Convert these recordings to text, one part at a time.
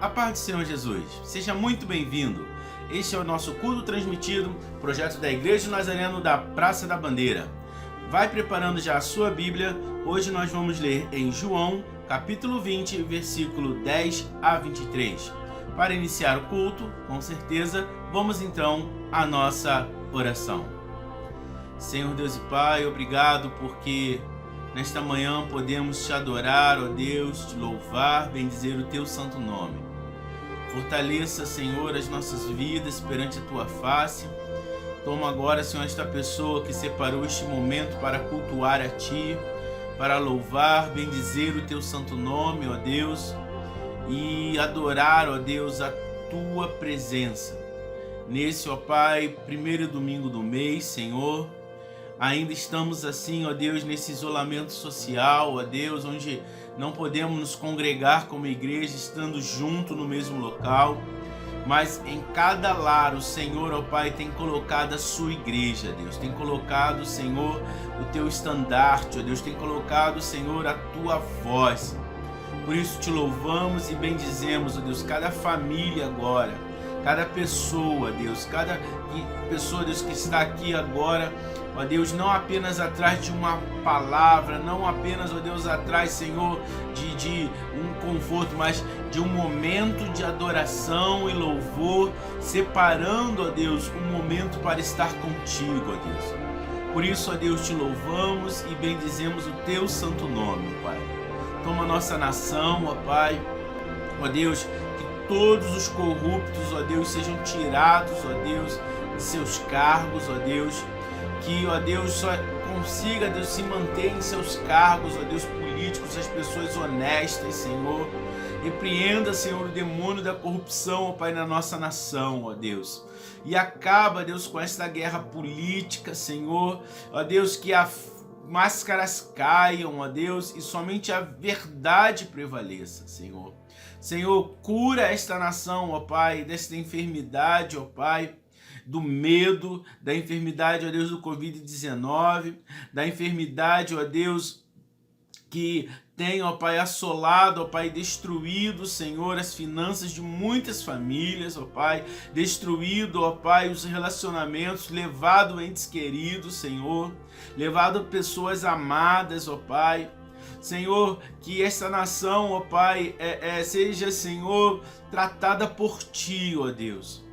A paz do Senhor Jesus, seja muito bem-vindo. Este é o nosso culto transmitido, projeto da Igreja do Nazareno da Praça da Bandeira. Vai preparando já a sua Bíblia, hoje nós vamos ler em João, capítulo 20, versículo 10 a 23. Para iniciar o culto, com certeza, vamos então à nossa oração. Senhor Deus e Pai, obrigado porque nesta manhã podemos te adorar, ó Deus, te louvar, bendizer o teu santo nome. Fortaleça, Senhor, as nossas vidas perante a tua face. Toma agora, Senhor, esta pessoa que separou este momento para cultuar a ti, para louvar, bendizer o teu santo nome, ó Deus, e adorar, ó Deus, a tua presença. Nesse, ó Pai, primeiro domingo do mês, Senhor, ainda estamos assim, ó Deus, nesse isolamento social, ó Deus, onde não podemos nos congregar como igreja, estando junto no mesmo local, mas em cada lar o Senhor, ó Pai, tem colocado a sua igreja, Deus, tem colocado, Senhor, o teu estandarte, ó Deus, tem colocado, Senhor, a tua voz. Por isso te louvamos e bendizemos, ó Deus, cada família agora, cada pessoa, Deus, cada pessoa, Deus, que está aqui agora, ó Deus, não apenas atrás de uma palavra, não apenas, ó Deus, atrás, Senhor, de um conforto, mas de um momento de adoração e louvor, separando, ó Deus, um momento para estar contigo, ó Deus. Por isso, ó Deus, te louvamos e bendizemos o teu santo nome, ó Pai. Toma nossa nação, ó Pai, ó Deus, que todos os corruptos, ó Deus, sejam tirados, ó Deus, de seus cargos, ó Deus, que, ó Deus, só consiga, Deus, se manter em seus cargos, ó Deus, políticos, as pessoas honestas, Senhor. Repreenda, Senhor, o demônio da corrupção, ó Pai, na nossa nação, ó Deus. E acaba, Deus, com esta guerra política, Senhor, ó Deus, que as máscaras caiam, ó Deus, e somente a verdade prevaleça, Senhor. Senhor, cura esta nação, ó Pai, desta enfermidade, ó Pai, do medo, da enfermidade, ó Deus, do Covid-19, da enfermidade, ó Deus, que tem, ó Pai, assolado, ó Pai, destruído, Senhor, as finanças de muitas famílias, ó Pai, destruído, ó Pai, os relacionamentos, levado entes queridos, Senhor, levado pessoas amadas, ó Pai. Senhor, que esta nação, ó Pai, seja, Senhor, tratada por Ti, ó Deus.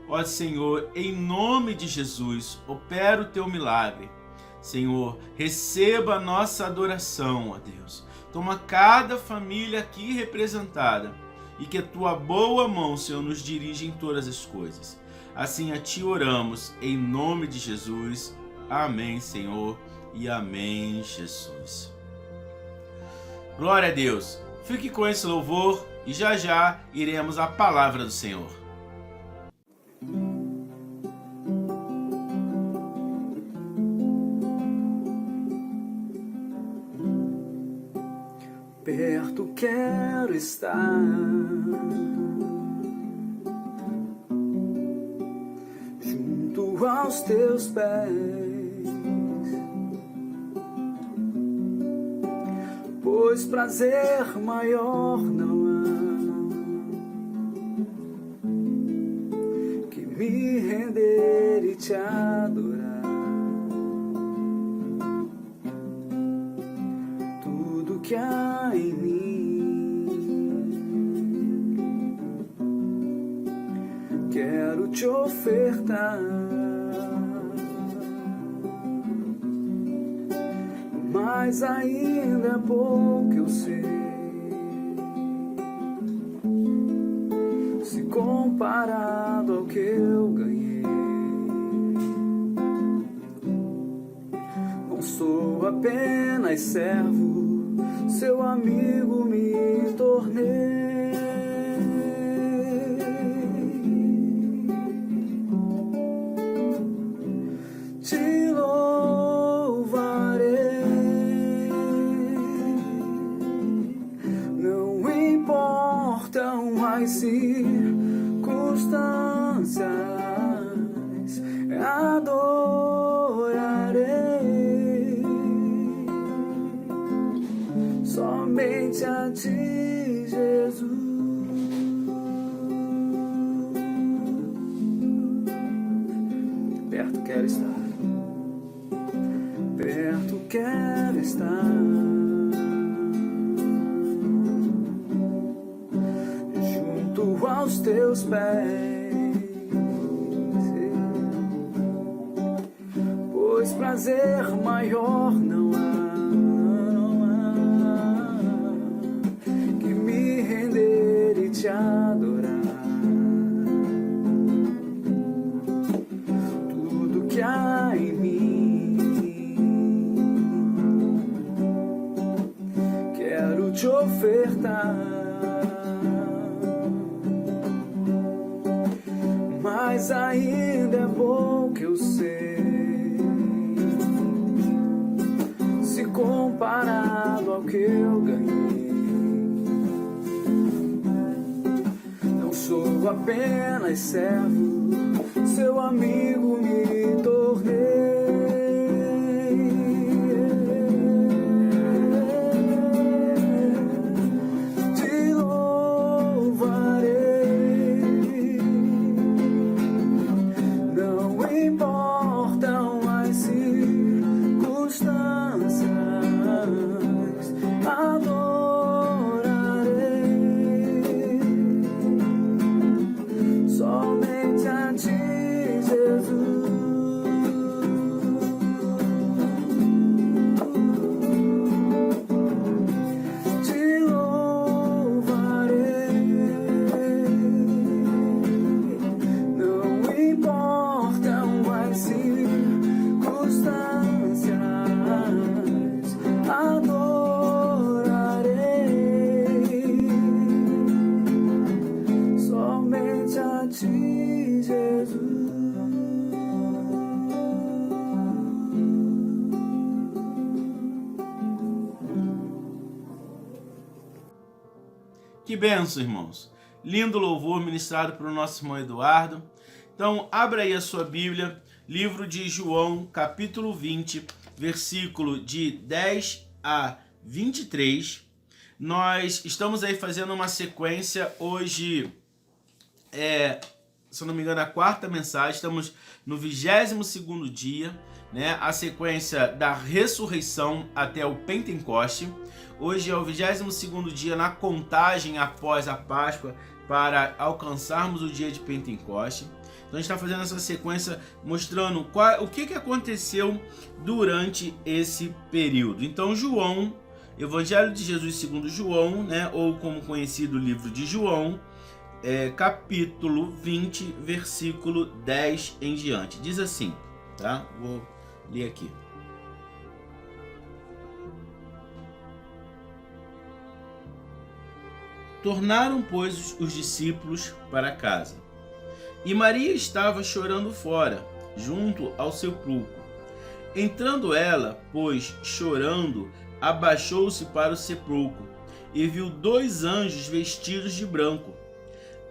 Ó Senhor, em nome de Jesus, opera o Teu milagre. Senhor, receba a nossa adoração, ó Deus. Toma cada família aqui representada e que a Tua boa mão, Senhor, nos dirija em todas as coisas. Assim a Ti oramos, em nome de Jesus. Amém, Senhor, e amém, Jesus. Glória a Deus. Fique com esse louvor e já já iremos à palavra do Senhor. Perto quero estar, junto aos teus pés, pois prazer maior não há que me render e te adorar. Tudo que há em mim, quero te ofertar, mas ainda é pouco eu sei, se comparado ao que eu ganhei. Não sou apenas servo, seu amigo me tornei. Te louvarei, não importam as circunstâncias, adorarei somente a Ti, Jesus. quero estar junto aos teus pés, pois prazer maior não há que me render e te adorar. Tudo que há em mim quero te ofertar, mas ainda é bom que eu sei, se comparado ao que eu ganhei, não sou apenas servo, seu amigo me tornei. Te louvarei, não importam as circunstâncias, adorarei somente a ti, Jesus. Te louvarei, não importam as circunstâncias, adorarei somente a ti, Jesus. Que benção, irmãos. Lindo louvor ministrado pelo nosso irmão Eduardo. Então, abra aí a sua Bíblia, livro de João, capítulo 20, versículo de 10 a 23. Nós estamos aí fazendo uma sequência hoje, se eu não me engano, a quarta mensagem. Estamos no 22º dia, né? A sequência da ressurreição até o Pentecoste. Hoje é o 22º dia na contagem após a Páscoa para alcançarmos o dia de Pentecoste. Então a gente está fazendo essa sequência mostrando o que aconteceu durante esse período. Então João, Evangelho de Jesus segundo João, né, ou como conhecido o livro de João, capítulo 20, versículo 10 em diante. Diz assim, tá? Vou ler aqui. Tornaram, pois, os discípulos para casa. E Maria estava chorando fora, junto ao sepulcro. Entrando ela, pois, chorando, abaixou-se para o sepulcro e viu 2 anjos vestidos de branco,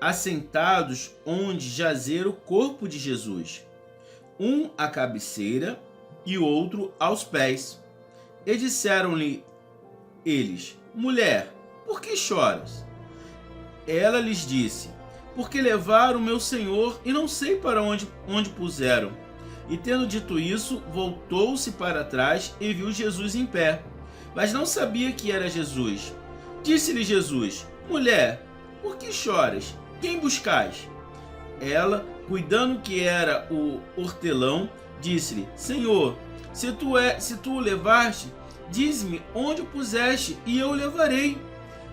assentados onde jazera o corpo de Jesus, um à cabeceira e outro aos pés. E disseram-lhe eles: Mulher, por que choras? Ela lhes disse: Porque levaram meu Senhor e não sei para onde puseram. E tendo dito isso, voltou-se para trás e viu Jesus em pé, mas não sabia que era Jesus. Disse-lhe Jesus: Mulher, por que choras? Quem buscais? Ela, cuidando que era o hortelão, disse-lhe: Senhor, se tu o levaste, dize-me onde o puseste, e eu o levarei.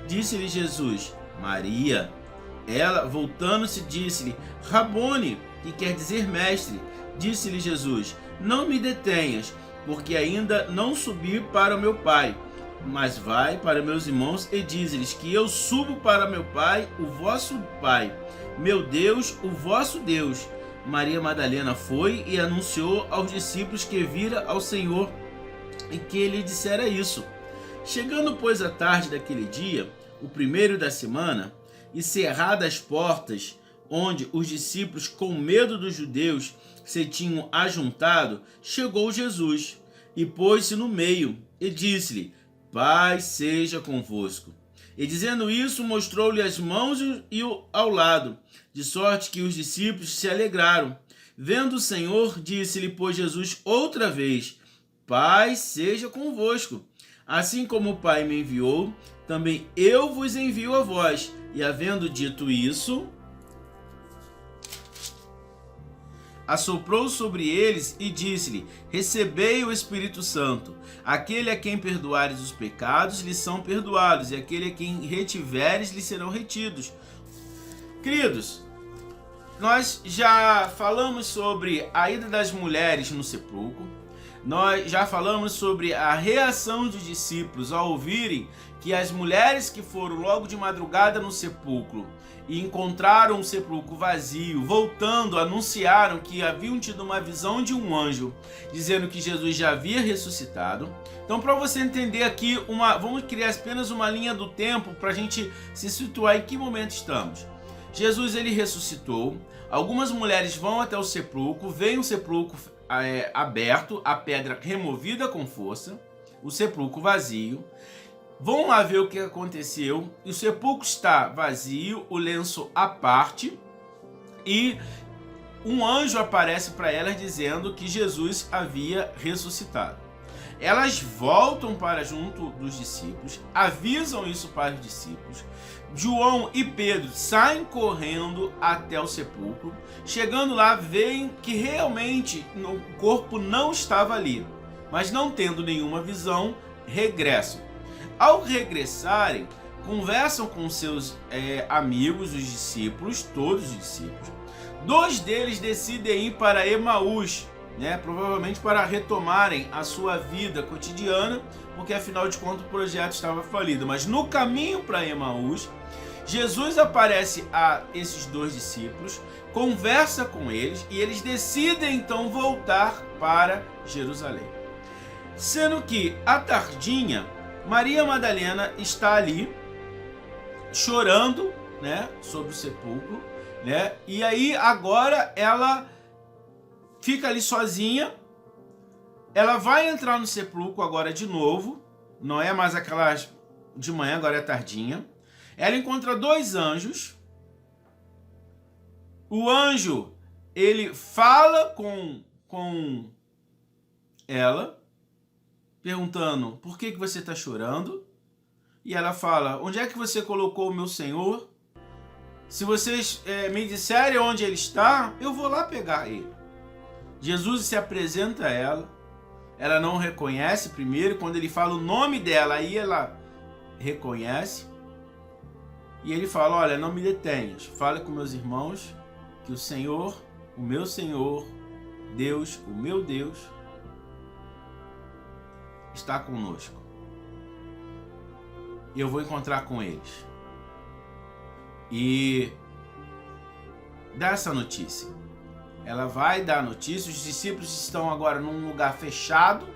Disse-lhe Jesus: Maria. Ela, voltando-se, disse-lhe: Rabone, que quer dizer mestre. Disse-lhe Jesus: Não me detenhas, porque ainda não subi para o meu Pai. Mas vai para meus irmãos e dize-lhes que eu subo para meu Pai, o vosso Pai, meu Deus, o vosso Deus. Maria Madalena foi e anunciou aos discípulos que vira ao Senhor e que ele dissera isso. Chegando, pois, a tarde daquele dia, o primeiro da semana, e cerradas as portas, onde os discípulos, com medo dos judeus, se tinham ajuntado, chegou Jesus e pôs-se no meio e disse-lhe: Paz seja convosco. E dizendo isso, mostrou-lhe as mãos e ao lado, de sorte que os discípulos se alegraram. Vendo o Senhor, disse-lhe, pois, Jesus outra vez: paz seja convosco. Assim como o Pai me enviou, também eu vos envio a vós. E havendo dito isso, assoprou sobre eles e disse-lhe: recebei o Espírito Santo. Aquele a quem perdoares os pecados, lhes são perdoados, e aquele a quem retiveres, lhes serão retidos. Queridos, nós já falamos sobre a ida das mulheres no sepulcro. Nós já falamos sobre a reação dos discípulos ao ouvirem que as mulheres que foram logo de madrugada no sepulcro e encontraram o sepulcro vazio, voltando, anunciaram que haviam tido uma visão de um anjo, dizendo que Jesus já havia ressuscitado. Então, para você entender aqui, vamos criar apenas uma linha do tempo para a gente se situar em que momento estamos. Jesus, ele ressuscitou, algumas mulheres vão até o sepulcro, veem o sepulcro aberto, a pedra removida com força, o sepulcro vazio, vão lá ver o que aconteceu, e o sepulcro está vazio, o lenço à parte, e um anjo aparece para elas dizendo que Jesus havia ressuscitado. Elas voltam para junto dos discípulos, avisam isso para os discípulos. João e Pedro saem correndo até o sepulcro. Chegando lá, veem que realmente o corpo não estava ali, mas não tendo nenhuma visão, regressam. Ao regressarem, conversam com seus amigos, os discípulos, todos os discípulos. 2 deles decidem ir para Emaús, provavelmente para retomarem a sua vida cotidiana, porque afinal de contas o projeto estava falido. Mas no caminho para Emaús, Jesus aparece a esses 2 discípulos, conversa com eles e eles decidem então voltar para Jerusalém. Sendo que à tardinha, Maria Madalena está ali chorando, sobre o sepulcro, e aí agora ela fica ali sozinha. Ela vai entrar no sepulcro agora de novo, não é mais aquelas de manhã, agora é tardinha. Ela encontra 2 anjos. O anjo, ele fala com ela, perguntando: por que você está chorando? E ela fala: onde é que você colocou o meu Senhor? Se vocês me disserem onde ele está, eu vou lá pegar ele. Jesus se apresenta a ela. Ela não reconhece primeiro. Quando ele fala o nome dela, aí ela reconhece. E ele fala: olha, não me detenhas. Fala com meus irmãos que o Senhor, o meu Senhor, Deus, o meu Deus, está conosco. E eu vou encontrar com eles. E dá essa notícia. Ela vai dar a notícia. Os discípulos estão agora num lugar fechado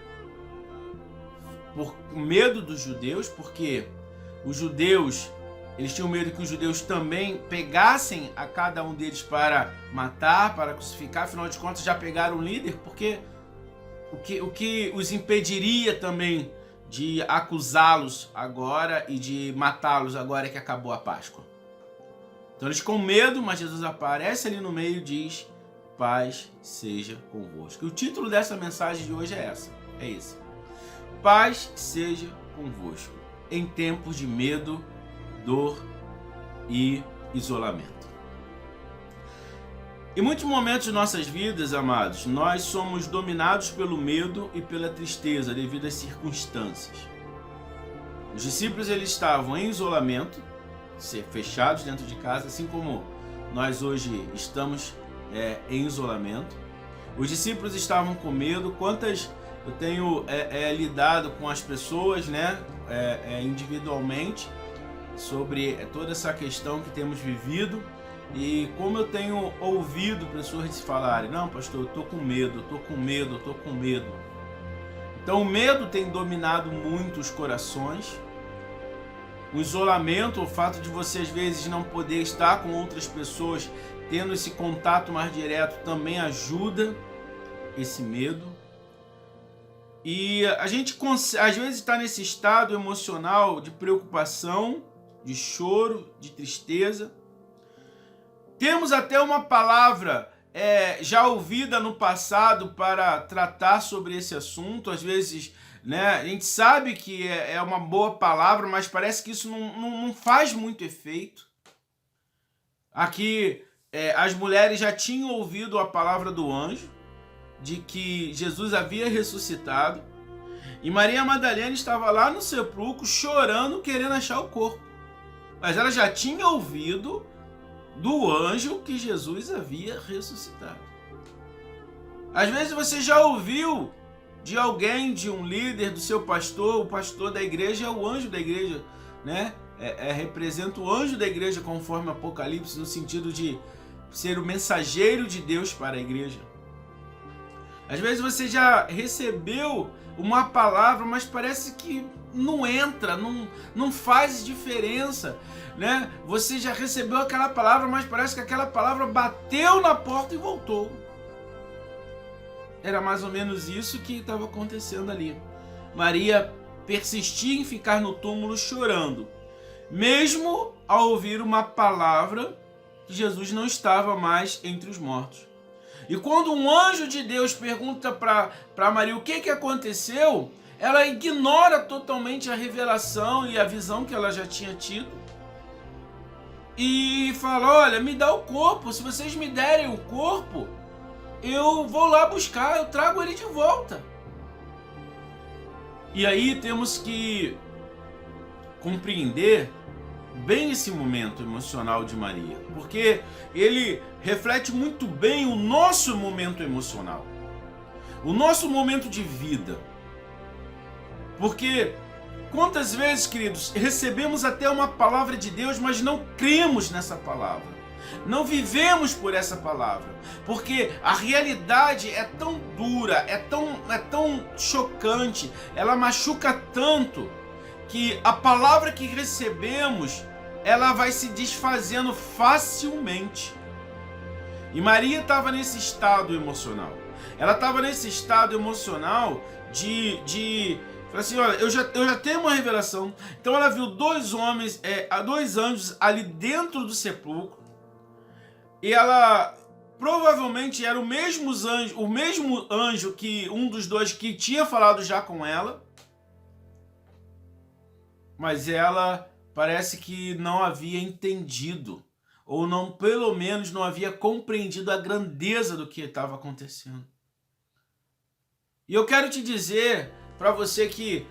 por medo dos judeus, porque os judeus, eles tinham medo que os judeus também pegassem a cada um deles para matar, para crucificar. Afinal de contas, já pegaram o líder, porque o que os impediria também de acusá-los agora e de matá-los agora que acabou a Páscoa. Então eles com medo, mas Jesus aparece ali no meio e diz: paz seja convosco. E o título dessa mensagem de hoje é esse: paz seja convosco em tempos de medo, dor e isolamento. Em muitos momentos de nossas vidas, amados, nós somos dominados pelo medo e pela tristeza devido às circunstâncias. Os discípulos, eles estavam em isolamento, fechados dentro de casa, assim como nós hoje estamos em isolamento. Os discípulos estavam com medo. Quantas eu tenho lidado com as pessoas, individualmente, sobre toda essa questão que temos vivido, e como eu tenho ouvido pessoas falarem: não, pastor, eu tô com medo, eu tô com medo, eu tô com medo. Então o medo tem dominado muito os corações. O isolamento, o fato de você às vezes não poder estar com outras pessoas, tendo esse contato mais direto, também ajuda esse medo. E a gente às vezes está nesse estado emocional de preocupação, de choro, de tristeza. Temos até uma palavra já ouvida no passado para tratar sobre esse assunto. Às vezes, né, a gente sabe que é uma boa palavra, mas parece que isso não faz muito efeito. Aqui, as mulheres já tinham ouvido a palavra do anjo, de que Jesus havia ressuscitado, e Maria Madalena estava lá no sepulcro chorando, querendo achar o corpo. Mas ela já tinha ouvido do anjo que Jesus havia ressuscitado. Às vezes você já ouviu de alguém, de um líder, do seu pastor, o pastor da igreja é o anjo da igreja, né? Representa o anjo da igreja conforme Apocalipse, no sentido de ser o mensageiro de Deus para a igreja. Às vezes você já recebeu uma palavra, mas parece que não entra, não faz diferença, né? Você já recebeu aquela palavra, mas parece que aquela palavra bateu na porta e voltou. Era mais ou menos isso que estava acontecendo ali. Maria persistia em ficar no túmulo chorando, mesmo ao ouvir uma palavra que Jesus não estava mais entre os mortos. E quando um anjo de Deus pergunta para Maria o que aconteceu, ela ignora totalmente a revelação e a visão que ela já tinha tido. E fala, olha, me dá o corpo, se vocês me derem o corpo, eu vou lá buscar, eu trago ele de volta. E aí temos que compreender bem esse momento emocional de Maria, porque ele reflete muito bem o nosso momento emocional, o nosso momento de vida. Porque quantas vezes, queridos, recebemos até uma palavra de Deus, mas não cremos nessa palavra, não vivemos por essa palavra, porque a realidade é tão dura, é tão chocante, ela machuca tanto, que a palavra que recebemos, ela vai se desfazendo facilmente. E Maria estava nesse estado emocional. Ela estava nesse estado emocional de assim, olha, eu já tenho uma revelação. Então ela viu dois anjos ali dentro do sepulcro. E ela provavelmente era o mesmo anjo que um dos dois que tinha falado já com ela. Mas ela parece que não havia entendido, ou não, pelo menos não havia compreendido a grandeza do que estava acontecendo. E eu quero te dizer para você que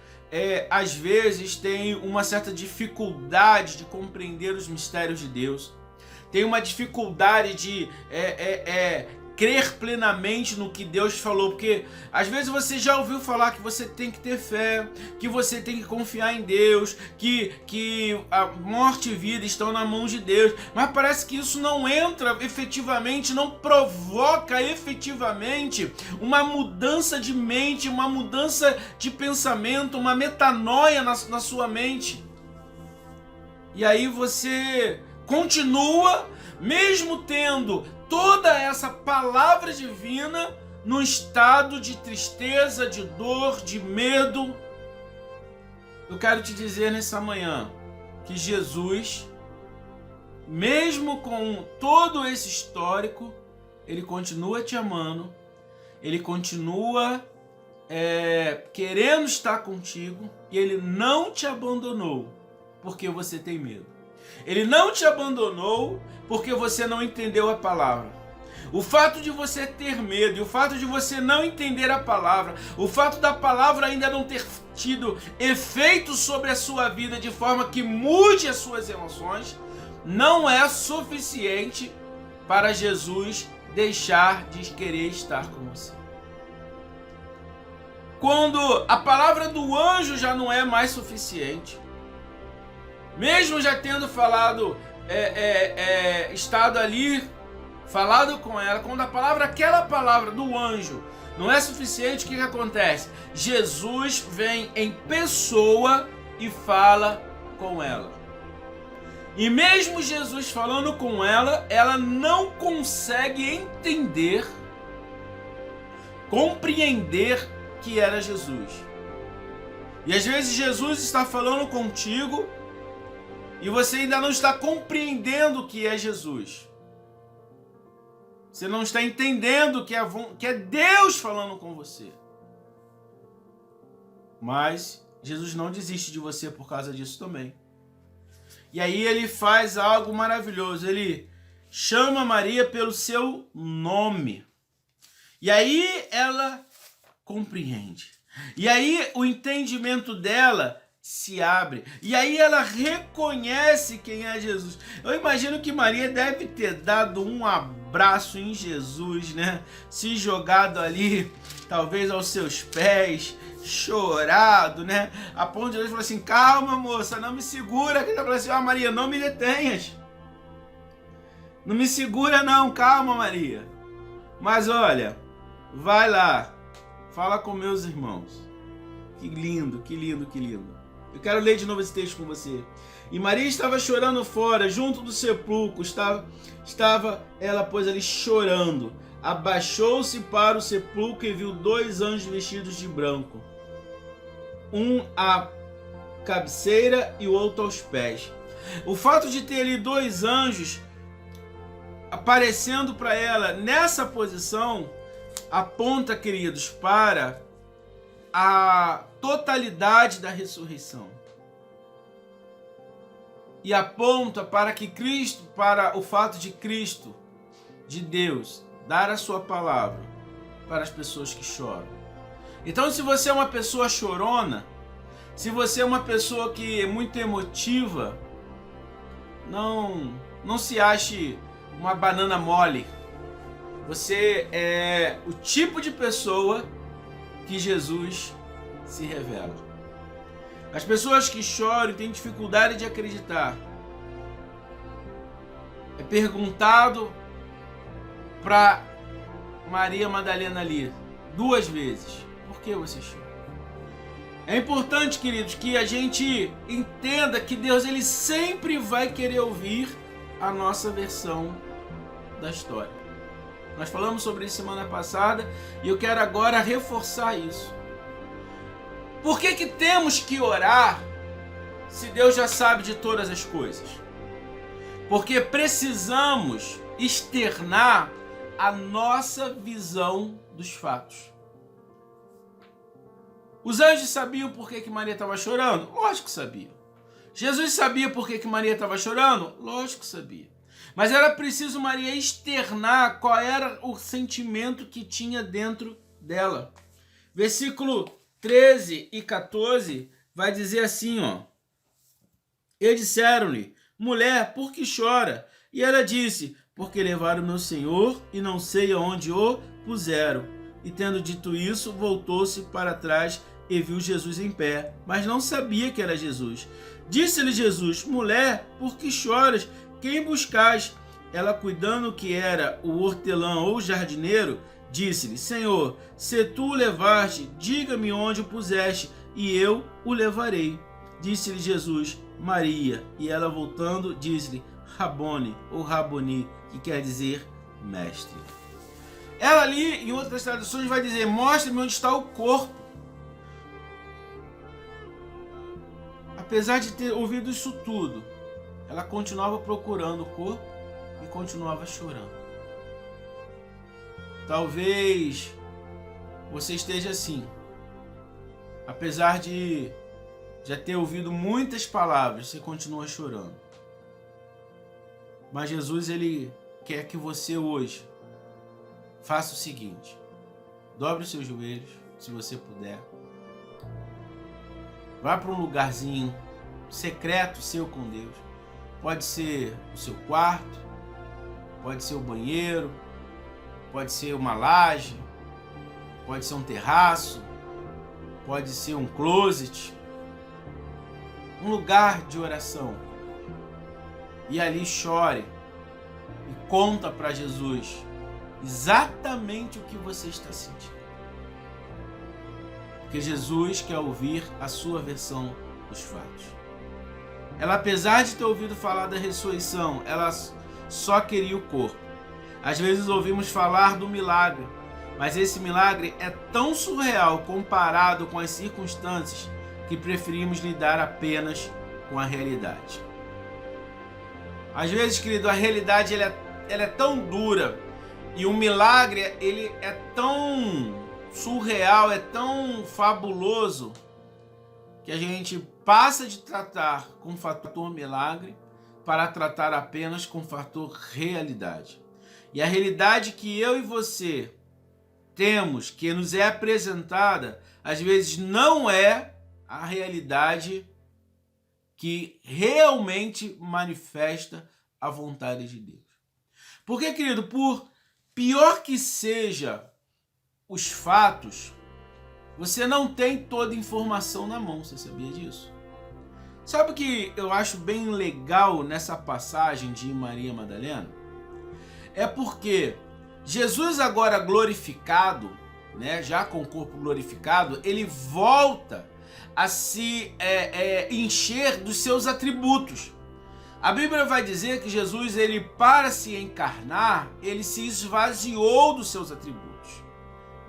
às vezes tem uma certa dificuldade de compreender os mistérios de Deus, tem uma dificuldade de crer plenamente no que Deus falou, porque às vezes você já ouviu falar que você tem que ter fé, que você tem que confiar em Deus, que a morte e vida estão na mão de Deus, mas parece que isso não entra efetivamente, não provoca efetivamente uma mudança de mente, uma mudança de pensamento, uma metanoia na sua mente. E aí você continua, mesmo tendo toda essa palavra divina, num estado de tristeza, de dor, de medo. Eu quero te dizer nessa manhã que Jesus, mesmo com todo esse histórico, ele continua te amando, ele continua querendo estar contigo, e ele não te abandonou porque você tem medo. Ele não te abandonou porque você não entendeu a palavra. O fato de você ter medo, e o fato de você não entender a palavra, o fato da palavra ainda não ter tido efeito sobre a sua vida de forma que mude as suas emoções, não é suficiente para Jesus deixar de querer estar com você. Quando a palavra do anjo já não é mais suficiente, mesmo já tendo falado, estado ali, falado com ela, quando aquela palavra do anjo não é suficiente, o que acontece? Jesus vem em pessoa e fala com ela. E mesmo Jesus falando com ela, ela não consegue entender, compreender que era Jesus. E às vezes Jesus está falando contigo e você ainda não está compreendendo o que é Jesus. Você não está entendendo que é Deus falando com você. Mas Jesus não desiste de você por causa disso também. E aí ele faz algo maravilhoso. Ele chama Maria pelo seu nome. E aí ela compreende. E aí o entendimento dela se abre. E aí ela reconhece quem é Jesus. Eu imagino que Maria deve ter dado um abraço em Jesus, né? Se jogado ali, talvez aos seus pés, chorado, né? A ponto de Deus falou assim: calma, moça, não me segura. Ele falou assim: ó, Maria, não me detenhas. Não me segura não, calma, Maria. Mas olha, vai lá, fala com meus irmãos. Que lindo, que lindo, que lindo. Eu quero ler de novo esse texto com você. E Maria estava chorando fora, junto do sepulcro. Estava ela, pois, ali chorando. Abaixou-se para o sepulcro e viu 2 anjos vestidos de branco. Um à cabeceira e o outro aos pés. O fato de ter ali 2 anjos aparecendo para ela nessa posição aponta, queridos, para a totalidade da ressurreição. E aponta para que Cristo, para o fato de Cristo, de Deus, dar a sua palavra para as pessoas que choram. Então, se você é uma pessoa chorona, se você é uma pessoa que é muito emotiva, não se ache uma banana mole. Você é o tipo de pessoa que Jesus se revela. As pessoas que choram têm dificuldade de acreditar. É perguntado para Maria Madalena ali 2 vezes: por que você chora? É importante, queridos, que a gente entenda que Deus, ele sempre vai querer ouvir a nossa versão da história. Nós falamos sobre isso semana passada e eu quero agora reforçar isso. Por que temos que orar se Deus já sabe de todas as coisas? Porque precisamos externar a nossa visão dos fatos. Os anjos sabiam por que Maria estava chorando? Lógico que sabiam. Jesus sabia por que Maria estava chorando? Lógico que sabia. Mas era preciso Maria externar qual era o sentimento que tinha dentro dela. Versículo 13 e 14 vai dizer assim, ó. E disseram-lhe: mulher, por que chora? E ela disse: porque levaram meu Senhor e não sei aonde o puseram. E tendo dito isso, voltou-se para trás e viu Jesus em pé, mas não sabia que era Jesus. Disse-lhe Jesus: mulher, por que choras? Quem buscais? Ela, cuidando que era o hortelã ou jardineiro, disse-lhe: Senhor, se tu o levaste, diga-me onde o puseste, e eu o levarei. Disse-lhe Jesus: Maria. E ela, voltando, disse-lhe: Rabone, ou Raboni, que quer dizer mestre. Ela ali, em outras traduções, vai dizer: mostre-me onde está o corpo. Apesar de ter ouvido isso tudo, ela continuava procurando o corpo e continuava chorando. Talvez você esteja assim. Apesar de já ter ouvido muitas palavras, você continua chorando. Mas Jesus, ele quer que você hoje faça o seguinte: dobre os seus joelhos, se você puder. Vá para um lugarzinho secreto seu com Deus. Pode ser o seu quarto, pode ser o banheiro, pode ser uma laje, pode ser um terraço, pode ser um closet, um lugar de oração. E ali chore e conta para Jesus exatamente o que você está sentindo. Porque Jesus quer ouvir a sua versão dos fatos. Ela, apesar de ter ouvido falar da ressurreição, ela só queria o corpo. Às vezes ouvimos falar do milagre, mas esse milagre é tão surreal comparado com as circunstâncias que preferimos lidar apenas com a realidade. Às vezes, querido, a realidade ela é tão dura E o milagre, ele é tão surreal, é tão fabuloso, que a gente passa de tratar com o fator milagre para tratar apenas com o fator realidade. E a realidade que eu e você temos, que nos é apresentada, às vezes não é a realidade que realmente manifesta a vontade de Deus. Porque, querido, por pior que seja os fatos, você não tem toda a informação na mão, você sabia disso? Sabe o que eu acho bem legal nessa passagem de Maria Madalena? É porque Jesus agora glorificado, né, já com o corpo glorificado, ele volta a se encher dos seus atributos. A Bíblia vai dizer que Jesus, ele, para se encarnar, ele se esvaziou dos seus atributos.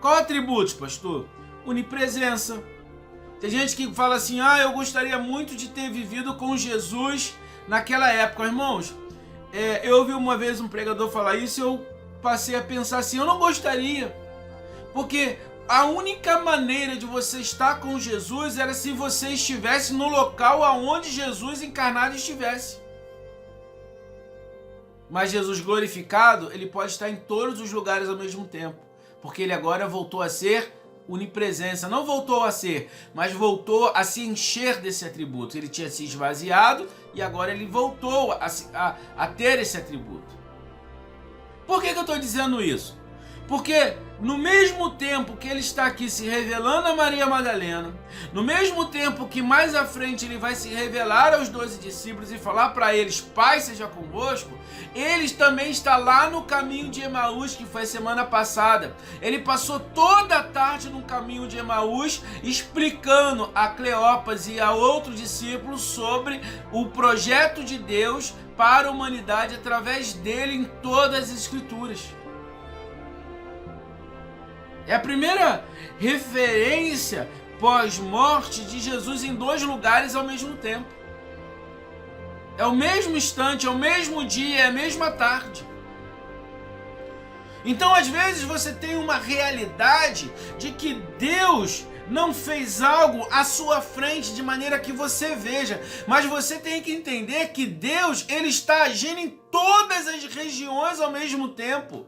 Qual atributos, pastor? Onipresença. Tem gente que fala assim, eu gostaria muito de ter vivido com Jesus naquela época. Irmãos, eu ouvi uma vez um pregador falar isso e eu passei a pensar assim, eu não gostaria, porque a única maneira de você estar com Jesus era se você estivesse no local aonde Jesus encarnado estivesse. Mas Jesus glorificado, ele pode estar em todos os lugares ao mesmo tempo, porque ele agora voltou a ser onipresença. Não voltou a ser, mas voltou a se encher desse atributo. Ele tinha se esvaziado e agora ele voltou a ter esse atributo. Por que eu estou dizendo isso? Porque no mesmo tempo que ele está aqui se revelando a Maria Madalena, no mesmo tempo que mais à frente ele vai se revelar aos 12 discípulos e falar para eles, Pai seja convosco, ele também está lá no caminho de Emaús, que foi semana passada. Ele passou toda a tarde no caminho de Emaús explicando a Cleópas e a outros discípulos sobre o projeto de Deus para a humanidade através dele em todas as Escrituras. É a primeira referência pós-morte de Jesus em dois lugares ao mesmo tempo. É o mesmo instante, é o mesmo dia, é a mesma tarde. Então, às vezes, você tem uma realidade de que Deus não fez algo à sua frente de maneira que você veja, mas você tem que entender que Deus, ele está agindo em todas as regiões ao mesmo tempo.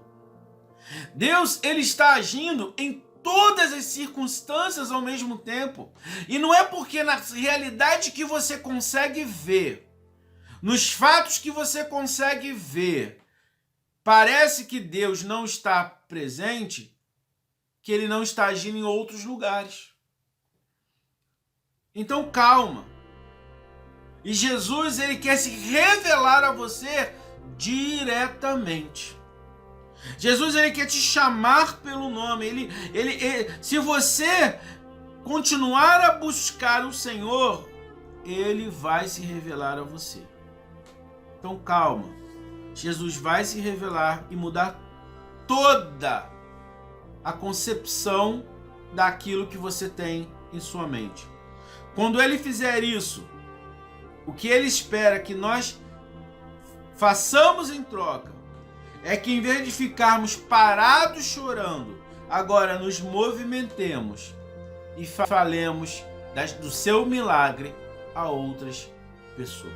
Deus, ele está agindo em todas as circunstâncias ao mesmo tempo. E não é porque na realidade que você consegue ver, nos fatos que você consegue ver, parece que Deus não está presente, que ele não está agindo em outros lugares. Então calma. E Jesus, ele quer se revelar a você diretamente. Jesus, ele quer te chamar pelo nome. Se você continuar a buscar o Senhor, ele vai se revelar a você. Então calma. Jesus vai se revelar e mudar toda a concepção daquilo que você tem em sua mente. Quando ele fizer isso, o que ele espera que nós façamos em troca é que, em vez de ficarmos parados chorando, agora nos movimentemos e falemos do seu milagre a outras pessoas.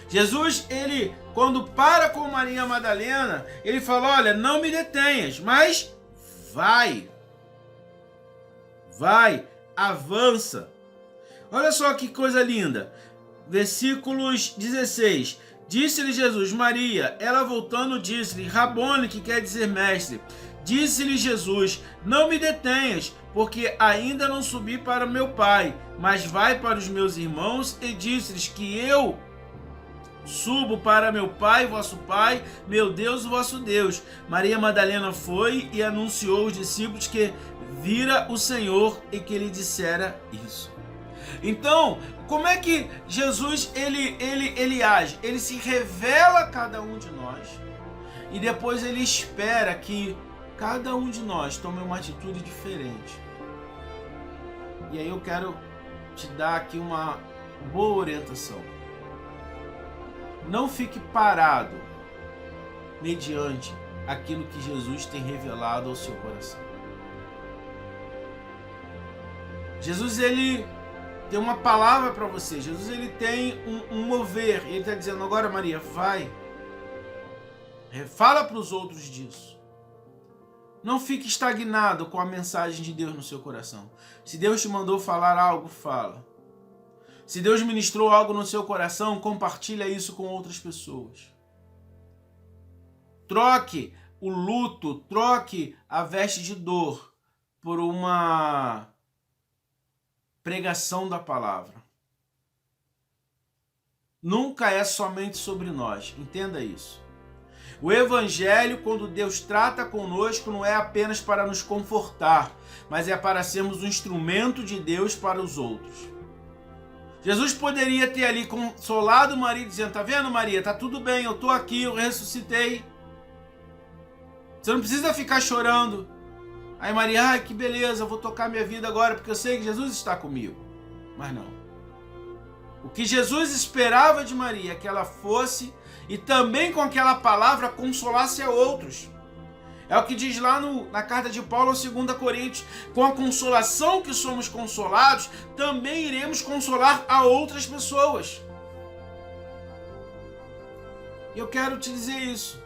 Jesus, ele, quando para com Maria Madalena, ele fala, olha, não me detenhas, mas vai, avança. Olha só que coisa linda. Versículos 16. Disse-lhe Jesus, Maria, ela voltando disse-lhe, Rabone, que quer dizer mestre. Disse-lhe Jesus, não me detenhas, porque ainda não subi para meu Pai, mas vai para os meus irmãos e disse-lhes que eu subo para meu Pai, vosso Pai, meu Deus, vosso Deus. Maria Madalena foi e anunciou aos discípulos que vira o Senhor e que lhe dissera isso. Então, como é que Jesus ele age? Ele se revela a cada um de nós e depois ele espera que cada um de nós tome uma atitude diferente. E aí eu quero te dar aqui uma boa orientação. Não fique parado mediante aquilo que Jesus tem revelado ao seu coração. Jesus, ele tem uma palavra para você. Jesus, ele tem um mover. Ele está dizendo: agora, Maria, vai. Fala para os outros disso. Não fique estagnado com a mensagem de Deus no seu coração. Se Deus te mandou falar algo, fala. Se Deus ministrou algo no seu coração, compartilha isso com outras pessoas. Troque o luto, troque a veste de dor por uma pregação da palavra. Nunca é somente sobre nós, entenda isso. O Evangelho, quando Deus trata conosco, não é apenas para nos confortar, mas é para sermos um instrumento de Deus para os outros. Jesus poderia ter ali consolado Maria, dizendo: tá vendo, Maria, tá tudo bem, eu tô aqui, eu ressuscitei. Você não precisa ficar chorando. Aí Maria: ai, que beleza, eu vou tocar minha vida agora, porque eu sei que Jesus está comigo. Mas não. O que Jesus esperava de Maria é que ela fosse e também com aquela palavra consolasse a outros. É o que diz lá na carta de Paulo aos 2 Coríntios: com a consolação que somos consolados, também iremos consolar a outras pessoas. E eu quero te dizer isso.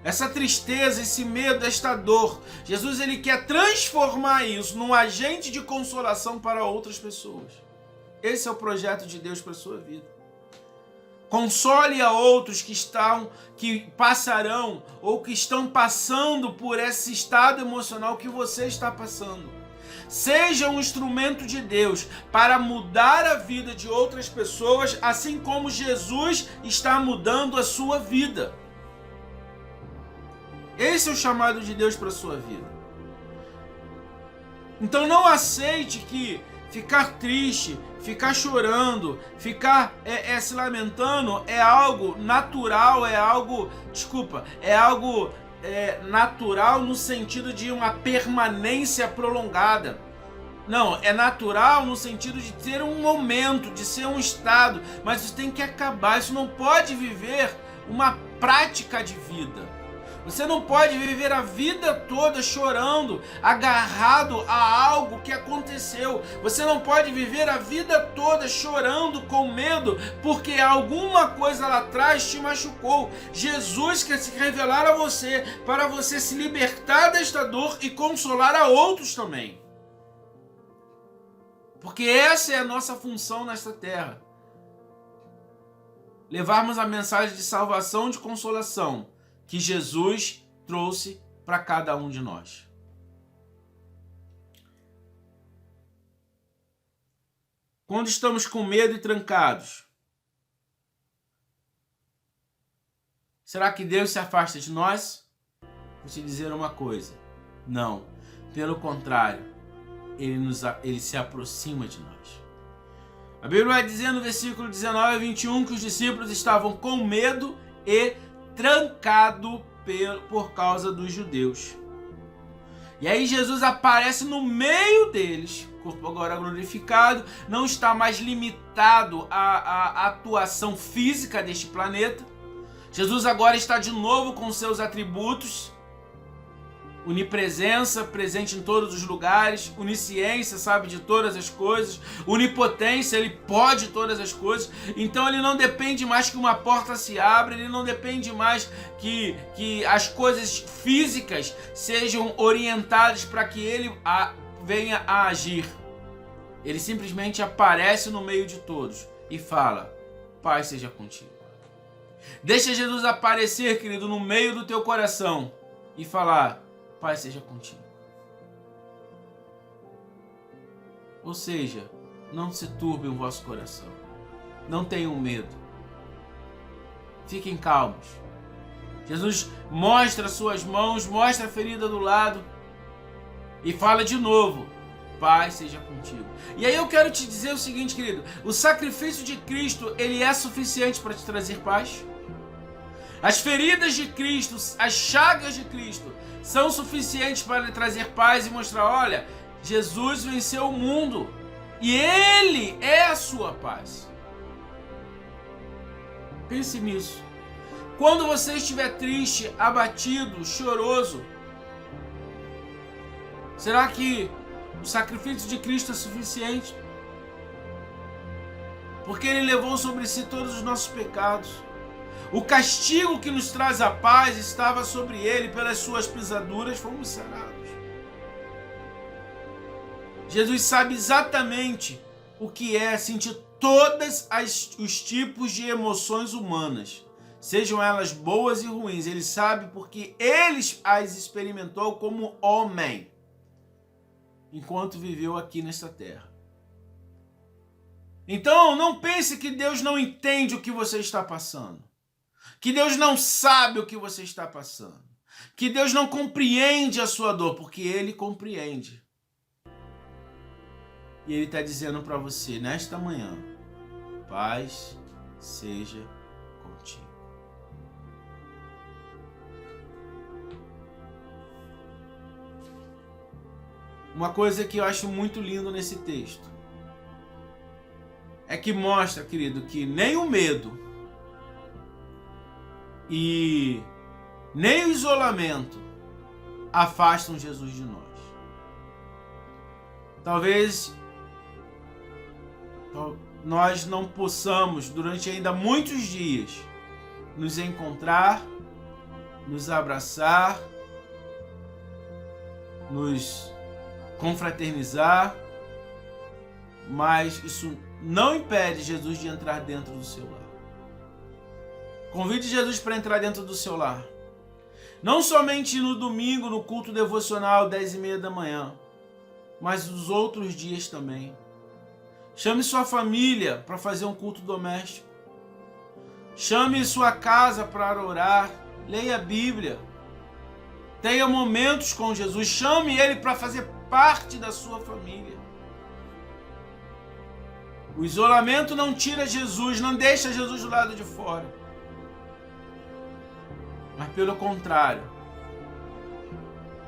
Essa tristeza, esse medo, esta dor, Jesus, ele quer transformar isso num agente de consolação para outras pessoas. Esse é o projeto de Deus para a sua vida. Console a outros que passarão ou que estão passando por esse estado emocional que você está passando. Seja um instrumento de Deus para mudar a vida de outras pessoas, assim como Jesus está mudando a sua vida. Esse é o chamado de Deus para a sua vida. Então não aceite que ficar triste, ficar chorando, ficar se lamentando é algo natural, é algo natural no sentido de uma permanência prolongada. Não, é natural no sentido de ter um momento, de ser um estado, mas isso tem que acabar, isso não pode viver uma prática de vida. Você não pode viver a vida toda chorando, agarrado a algo que aconteceu. Você não pode viver a vida toda chorando com medo porque alguma coisa lá atrás te machucou. Jesus quer se revelar a você para você se libertar desta dor e consolar a outros também. Porque essa é a nossa função nesta terra. Levarmos a mensagem de salvação e de consolação que Jesus trouxe para cada um de nós. Quando estamos com medo e trancados, será que Deus se afasta de nós? Vou te dizer uma coisa: não, pelo contrário, Ele se aproxima de nós. A Bíblia vai dizer no versículo 19 a 21 que os discípulos estavam com medo e trancado por causa dos judeus. E aí Jesus aparece no meio deles, corpo agora glorificado, não está mais limitado à atuação física deste planeta. Jesus agora está de novo com seus atributos: onipresença, presente em todos os lugares; onisciência, sabe de todas as coisas; onipotência, ele pode todas as coisas. Então ele não depende mais que uma porta se abra, ele não depende mais que as coisas físicas sejam orientadas para que ele venha a agir. Ele simplesmente aparece no meio de todos e fala: paz seja contigo. Deixa Jesus aparecer, querido, no meio do teu coração e falar: paz seja contigo. Ou seja, não se turbe o vosso coração. Não tenham medo. Fiquem calmos. Jesus mostra suas mãos, mostra a ferida do lado e fala de novo: paz seja contigo. E aí eu quero te dizer o seguinte, querido: o sacrifício de Cristo, ele é suficiente para te trazer paz? As feridas de Cristo, as chagas de Cristo, são suficientes para lhe trazer paz e mostrar: olha, Jesus venceu o mundo e Ele é a sua paz. Pense nisso. Quando você estiver triste, abatido, choroso, será que o sacrifício de Cristo é suficiente? Porque Ele levou sobre si todos os nossos pecados. O castigo que nos traz a paz estava sobre Ele, pelas suas pisaduras fomos sarados. Jesus sabe exatamente o que é sentir todos os tipos de emoções humanas, sejam elas boas e ruins. Ele sabe porque Ele as experimentou como homem, enquanto viveu aqui nesta terra. Então, não pense que Deus não entende o que você está passando, que Deus não sabe o que você está passando, que Deus não compreende a sua dor, porque Ele compreende. E Ele está dizendo para você nesta manhã: paz seja contigo. Uma coisa que eu acho muito lindo nesse texto é que mostra, querido, que nem o medo e nem o isolamento afastam Jesus de nós. Talvez nós não possamos, durante ainda muitos dias, nos encontrar, nos abraçar, nos confraternizar, mas isso não impede Jesus de entrar dentro do seu lar. Convide Jesus para entrar dentro do seu lar. Não somente no domingo, no culto devocional, 10h30 da manhã, mas nos outros dias também. Chame sua família para fazer um culto doméstico. Chame sua casa para orar. Leia a Bíblia. Tenha momentos com Jesus. Chame Ele para fazer parte da sua família. O isolamento não tira Jesus, não deixa Jesus do lado de fora. Mas pelo contrário,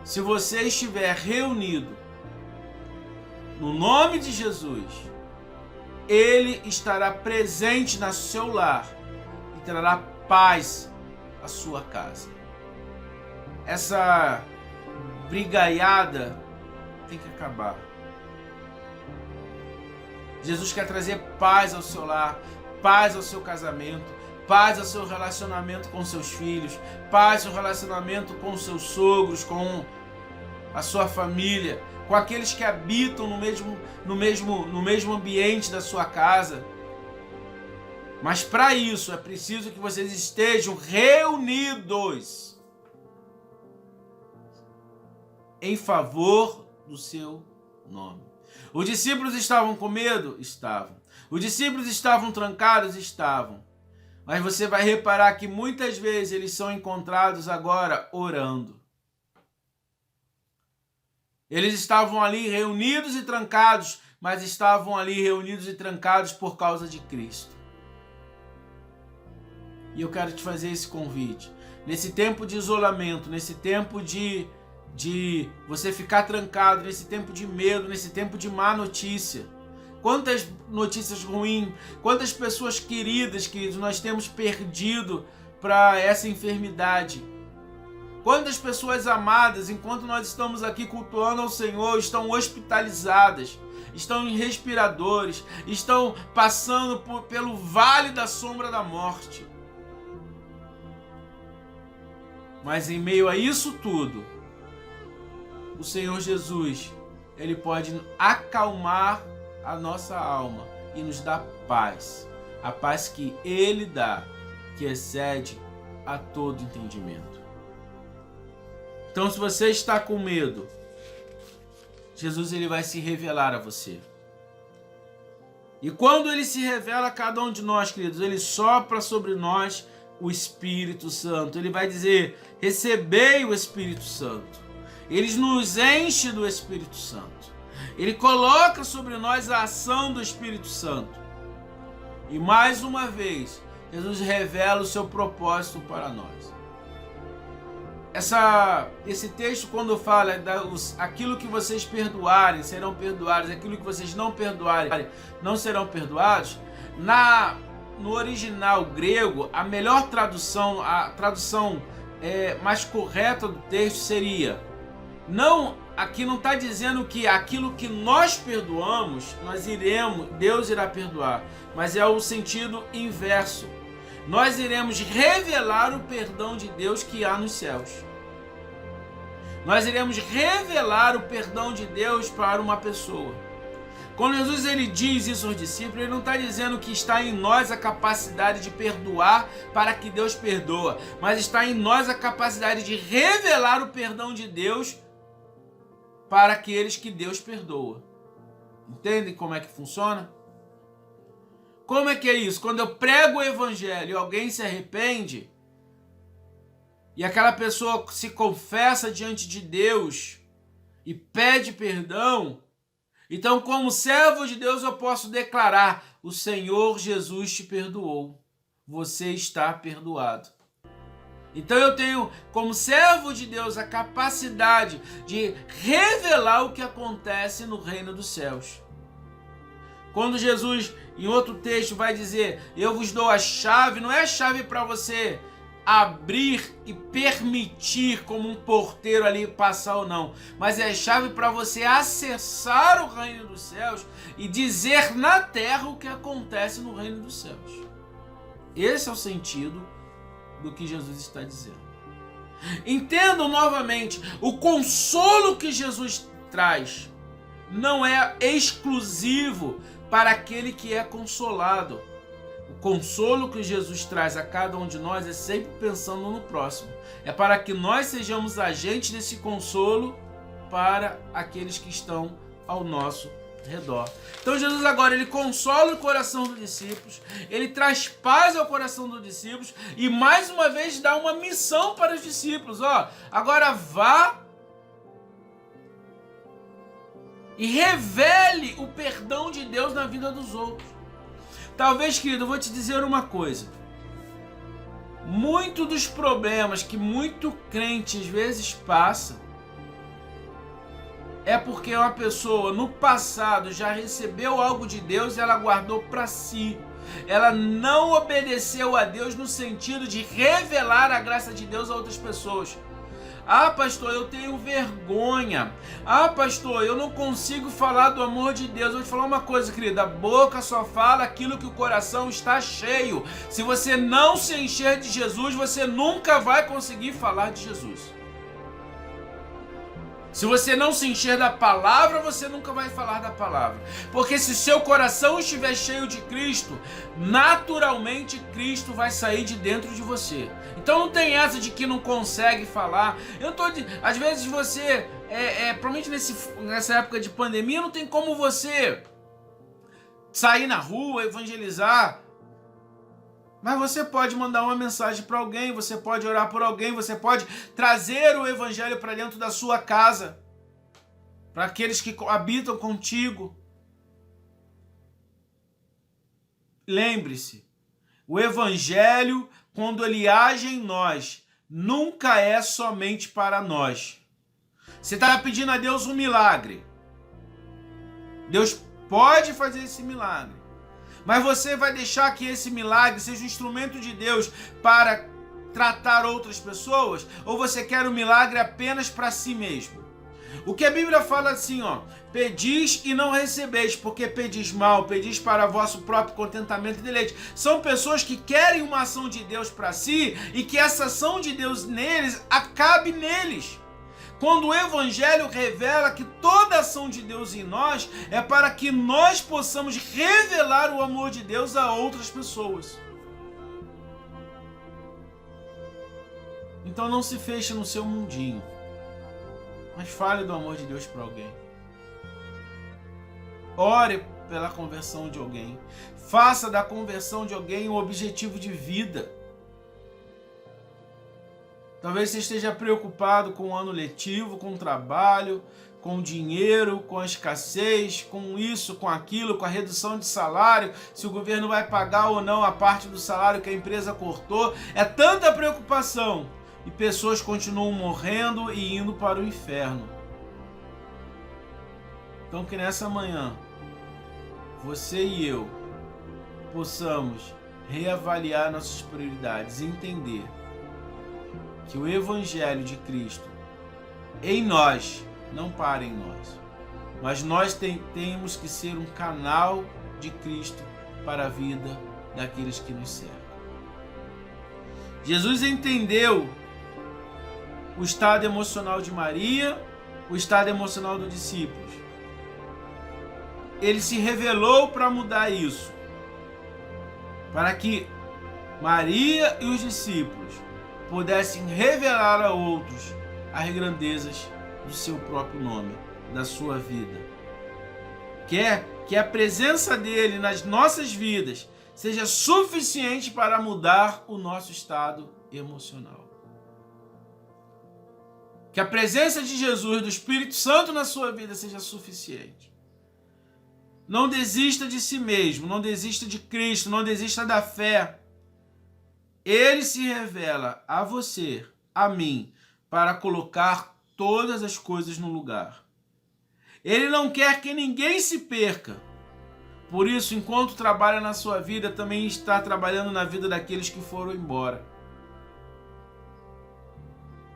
se você estiver reunido no nome de Jesus, Ele estará presente no seu lar e trará paz à sua casa. Essa brigaiada tem que acabar. Jesus quer trazer paz ao seu lar, paz ao seu casamento, paz ao seu relacionamento com seus filhos, paz ao seu relacionamento com seus sogros, com a sua família, com aqueles que habitam no mesmo ambiente da sua casa. Mas para isso é preciso que vocês estejam reunidos em favor do seu nome. Os discípulos estavam com medo? Estavam. Os discípulos estavam trancados? Estavam. Mas você vai reparar que muitas vezes eles são encontrados agora orando. Eles estavam ali reunidos e trancados, mas estavam ali reunidos e trancados por causa de Cristo. E eu quero te fazer esse convite. Nesse tempo de isolamento, nesse tempo de você ficar trancado, nesse tempo de medo, nesse tempo de má notícia. Quantas notícias ruins, quantas pessoas queridas que nós temos perdido para essa enfermidade. Quantas pessoas amadas, enquanto nós estamos aqui cultuando ao Senhor, estão hospitalizadas, estão em respiradores, estão passando pelo vale da sombra da morte. Mas em meio a isso tudo, o Senhor Jesus, Ele pode acalmar a nossa alma e nos dar paz. A paz que Ele dá, que excede a todo entendimento. Então, se você está com medo, Jesus Ele vai se revelar a você. E quando Ele se revela a cada um de nós, queridos, Ele sopra sobre nós o Espírito Santo. Ele vai dizer: recebei o Espírito Santo. Ele nos enche do Espírito Santo. Ele coloca sobre nós a ação do Espírito Santo. E mais uma vez, Jesus revela o seu propósito para nós. Esse texto, quando fala aquilo que vocês perdoarem serão perdoados, aquilo que vocês não perdoarem não serão perdoados, no original grego, a melhor tradução, a tradução mais correta do texto seria: não, aqui não está dizendo que aquilo que nós perdoamos, Deus irá perdoar, mas é o sentido inverso. Nós iremos revelar o perdão de Deus que há nos céus. Nós iremos revelar o perdão de Deus para uma pessoa. Quando Jesus ele diz isso aos discípulos, ele não está dizendo que está em nós a capacidade de perdoar para que Deus perdoa, mas está em nós a capacidade de revelar o perdão de Deus para aqueles que Deus perdoa. Entendem como é que funciona? Como é que é isso? Quando eu prego o evangelho e alguém se arrepende, e aquela pessoa se confessa diante de Deus e pede perdão, então, como servo de Deus, eu posso declarar: o Senhor Jesus te perdoou, você está perdoado. Então eu tenho, como servo de Deus, a capacidade de revelar o que acontece no reino dos céus. Quando Jesus, em outro texto, vai dizer: eu vos dou a chave, não é a chave para você abrir e permitir como um porteiro ali passar ou não, mas é a chave para você acessar o reino dos céus e dizer na terra o que acontece no reino dos céus. Esse é o sentido do que Jesus está dizendo. Entendam novamente, o consolo que Jesus traz não é exclusivo para aquele que é consolado. O consolo que Jesus traz a cada um de nós é sempre pensando no próximo. É para que nós sejamos agentes desse consolo para aqueles que estão ao nosso redor. Então Jesus agora ele consola o coração dos discípulos, ele traz paz ao coração dos discípulos e mais uma vez dá uma missão para os discípulos. Agora vá e revele o perdão de Deus na vida dos outros. Talvez, querido, eu vou te dizer uma coisa. Muito dos problemas que muito crente às vezes passa é porque uma pessoa no passado já recebeu algo de Deus e ela guardou para si. Ela não obedeceu a Deus no sentido de revelar a graça de Deus a outras pessoas. Ah, pastor, eu tenho vergonha. Ah, pastor, eu não consigo falar do amor de Deus. Eu vou te falar uma coisa, querida. A boca só fala aquilo que o coração está cheio. Se você não se encher de Jesus, você nunca vai conseguir falar de Jesus. Se você não se encher da palavra, você nunca vai falar da palavra. Porque se seu coração estiver cheio de Cristo, naturalmente Cristo vai sair de dentro de você. Então não tem essa de que não consegue falar. Às vezes você, provavelmente nessa época de pandemia, não tem como você sair na rua, evangelizar. Mas você pode mandar uma mensagem para alguém, você pode orar por alguém, você pode trazer o evangelho para dentro da sua casa, para aqueles que habitam contigo. Lembre-se, o evangelho, quando ele age em nós, nunca é somente para nós. Você está pedindo a Deus um milagre. Deus pode fazer esse milagre. Mas você vai deixar que esse milagre seja um instrumento de Deus para tratar outras pessoas? Ou você quer o milagre apenas para si mesmo? O que a Bíblia fala assim, pedis e não recebeis, porque pedis mal, pedis para vosso próprio contentamento e deleite. São pessoas que querem uma ação de Deus para si e que essa ação de Deus neles acabe neles. Quando o Evangelho revela que toda ação de Deus em nós é para que nós possamos revelar o amor de Deus a outras pessoas. Então não se feche no seu mundinho, mas fale do amor de Deus para alguém. Ore pela conversão de alguém. Faça da conversão de alguém um objetivo de vida. Talvez você esteja preocupado com o ano letivo, com o trabalho, com o dinheiro, com a escassez, com isso, com aquilo, com a redução de salário, se o governo vai pagar ou não a parte do salário que a empresa cortou. É tanta preocupação e pessoas continuam morrendo e indo para o inferno. Então que nessa manhã, você e eu possamos reavaliar nossas prioridades e entender que o Evangelho de Cristo em nós não para em nós, mas nós temos que ser um canal de Cristo para a vida daqueles que nos cercam. Jesus entendeu o estado emocional de Maria, o estado emocional dos discípulos. Ele se revelou para mudar isso, para que Maria e os discípulos pudessem revelar a outros as grandezas do seu próprio nome, da sua vida. Quer que a presença dele nas nossas vidas seja suficiente para mudar o nosso estado emocional. Que a presença de Jesus, do Espírito Santo na sua vida seja suficiente. Não desista de si mesmo, não desista de Cristo, não desista da fé. Ele se revela a você, a mim, para colocar todas as coisas no lugar. Ele não quer que ninguém se perca. Por isso, enquanto trabalha na sua vida, também está trabalhando na vida daqueles que foram embora.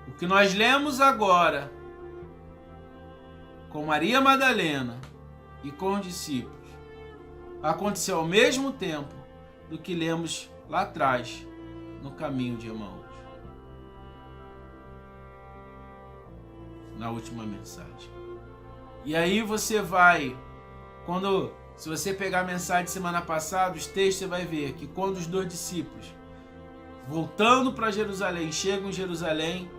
O que nós lemos agora, com Maria Madalena e com os discípulos, aconteceu ao mesmo tempo do que lemos lá atrás, no caminho de Emaús. Na última mensagem. E aí você vai, se você pegar a mensagem de semana passada, os textos, você vai ver que quando os 2 discípulos, voltando para Jerusalém, chegam em Jerusalém,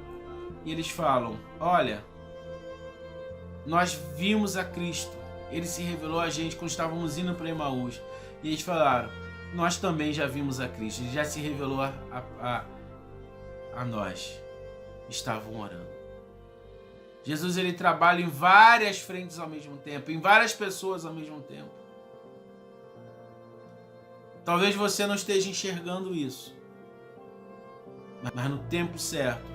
e eles falam, olha, nós vimos a Cristo, ele se revelou a gente quando estávamos indo para Emaús. E eles falaram, nós também já vimos a Cristo, ele já se revelou a nós. Estavam orando. Jesus, ele trabalha em várias frentes ao mesmo tempo, em várias pessoas ao mesmo tempo. Talvez você não esteja enxergando isso, mas no tempo certo,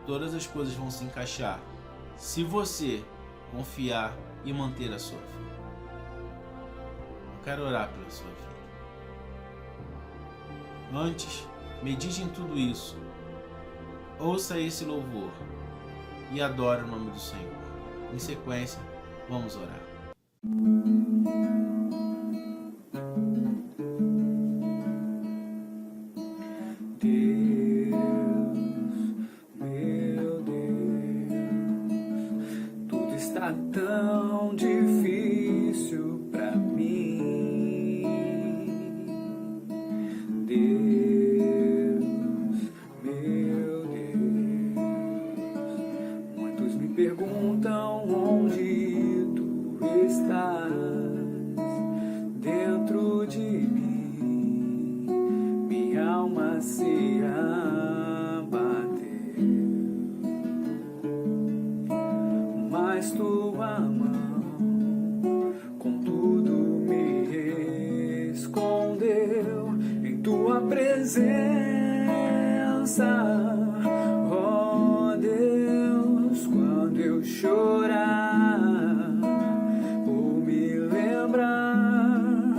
todas as coisas vão se encaixar, se você confiar e manter a sua fé. Eu quero orar pela sua vida. Antes, medite em tudo isso. Ouça esse louvor e adore o nome do Senhor. Em sequência, vamos orar. Deus, meu Deus, tudo está tão difícil pra mim. Deus, meu Deus, muitos me perguntam onde tu estás dentro de mim. Minha alma se abateu, mas tua mão contudo me escondeu em tua presença. Oh Deus, quando eu chorar ou me lembrar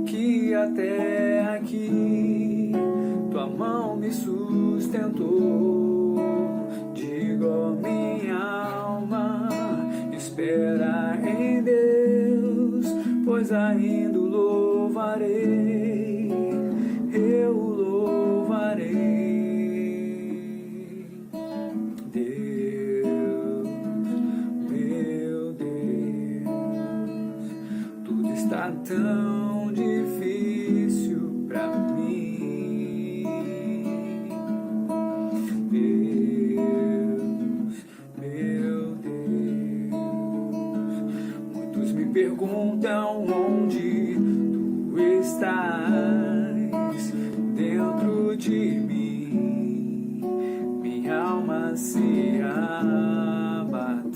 que até aqui tua mão me sustentou, digo, ó minha alma, espera em Deus, pois ainda o louvarei, eu o louvarei. Deus, meu Deus, tudo está tão difícil pra mim. Deus, meu Deus, muitos me perguntam onde tu estás dentro de mim. Minha alma se abateu,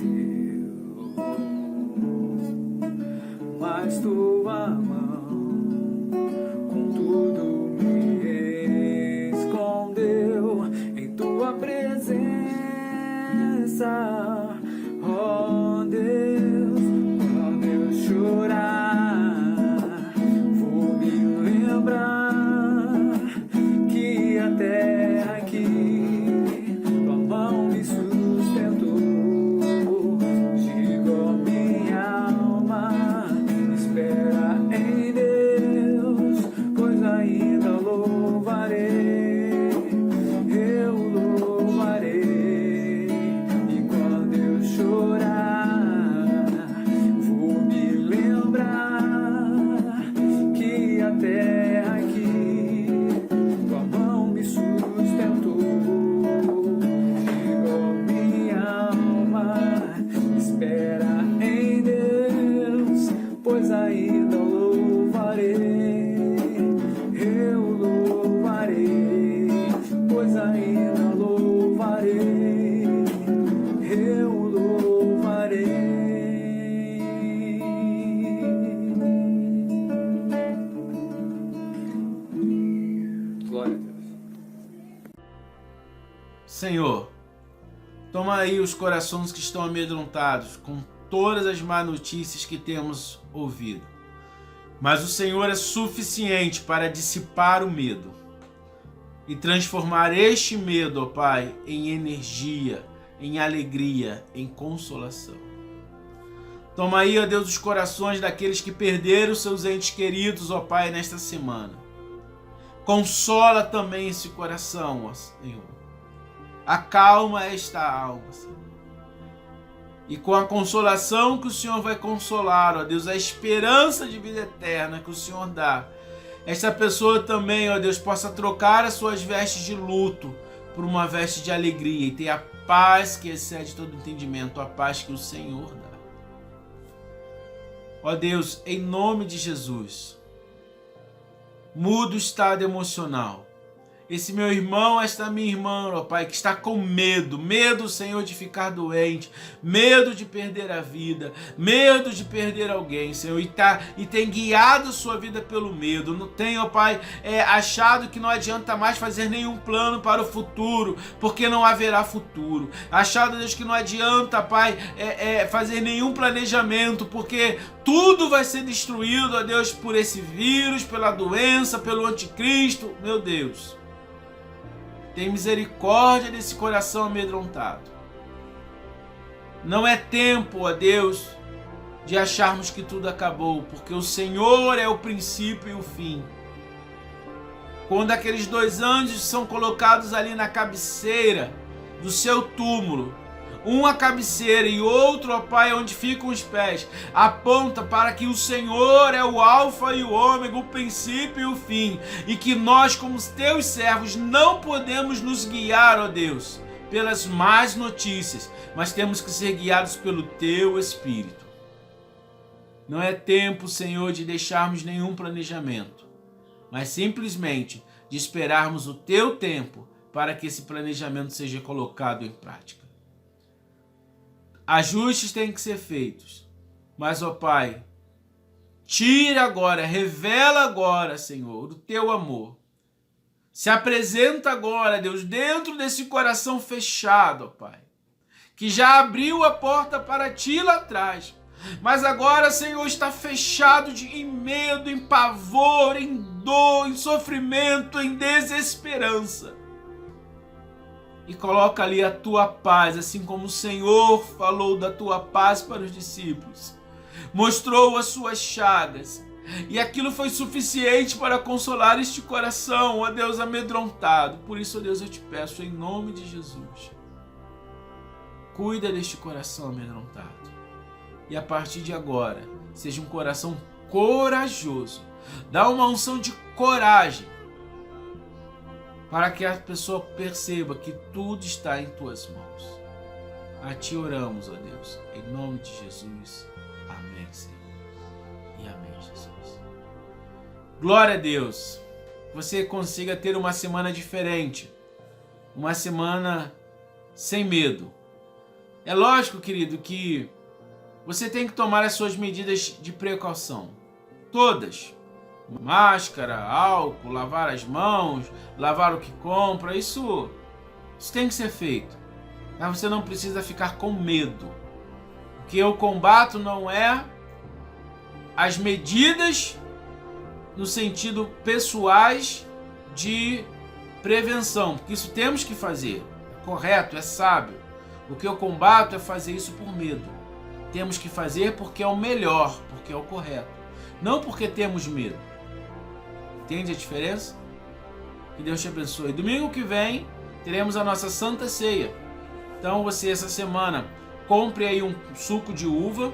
mas tua mão contudo me escondeu em tua presença. Oh Deus, quando eu chorar, vou me lembrar Senhor, toma aí os corações que estão amedrontados com todas as más notícias que temos ouvido. Mas o Senhor é suficiente para dissipar o medo e transformar este medo, ó Pai, em energia, em alegria, em consolação. Toma aí, ó Deus, os corações daqueles que perderam seus entes queridos, ó Pai, nesta semana. Consola também esse coração, ó Senhor. Acalma esta alma, Senhor. E com a consolação que o Senhor vai consolar, ó Deus, a esperança de vida eterna que o Senhor dá, esta pessoa também, ó Deus, possa trocar as suas vestes de luto por uma veste de alegria e ter a paz que excede todo entendimento, a paz que o Senhor dá. Ó Deus, em nome de Jesus, muda o estado emocional. Esse meu irmão, esta minha irmã, ó Pai, que está com medo, Senhor, de ficar doente, medo de perder a vida, medo de perder alguém, Senhor, e tem guiado sua vida pelo medo. Não tem, ó Pai, achado que não adianta mais fazer nenhum plano para o futuro, porque não haverá futuro. Achado, Deus, que não adianta, Pai, fazer nenhum planejamento, porque tudo vai ser destruído, ó Deus, por esse vírus, pela doença, pelo anticristo, meu Deus. Tem misericórdia desse coração amedrontado. Não é tempo, ó Deus, de acharmos que tudo acabou, porque o Senhor é o princípio e o fim. Quando aqueles 2 anjos são colocados ali na cabeceira do seu túmulo, um à cabeceira e outro, ó Pai, onde ficam os pés, aponta para que o Senhor é o alfa e o ômega, o princípio e o fim, e que nós, como teus servos, não podemos nos guiar, ó Deus, pelas más notícias, mas temos que ser guiados pelo teu Espírito. Não é tempo, Senhor, de deixarmos nenhum planejamento, mas simplesmente de esperarmos o teu tempo para que esse planejamento seja colocado em prática. Ajustes têm que ser feitos, mas, ó Pai, tira agora, revela agora, Senhor, o teu amor. Se apresenta agora, Deus, dentro desse coração fechado, ó Pai, que já abriu a porta para ti lá atrás, mas agora, Senhor, está fechado em medo, em pavor, em dor, em sofrimento, em desesperança. E coloca ali a tua paz, assim como o Senhor falou da tua paz para os discípulos. Mostrou as suas chagas. E aquilo foi suficiente para consolar este coração, ó Deus, amedrontado. Por isso, ó Deus, eu te peço em nome de Jesus. Cuida deste coração amedrontado. E a partir de agora, seja um coração corajoso. Dá uma unção de coragem, para que a pessoa perceba que tudo está em tuas mãos. A ti oramos, ó Deus, em nome de Jesus. Amém, Senhor. E amém, Jesus. Glória a Deus. Você consiga ter uma semana diferente. Uma semana sem medo. É lógico, querido, que você tem que tomar as suas medidas de precaução. Todas. Máscara, álcool, lavar as mãos, lavar o que compra, isso tem que ser feito. Mas você não precisa ficar com medo. O que eu combato não é as medidas no sentido pessoais de prevenção, porque isso temos que fazer. É correto, é sábio. O que eu combato é fazer isso por medo. Temos que fazer porque é o melhor, porque é o correto. Não porque temos medo. Entende a diferença? Que Deus te abençoe. Domingo que vem teremos a nossa Santa Ceia. Então você, essa semana, compre aí um suco de uva,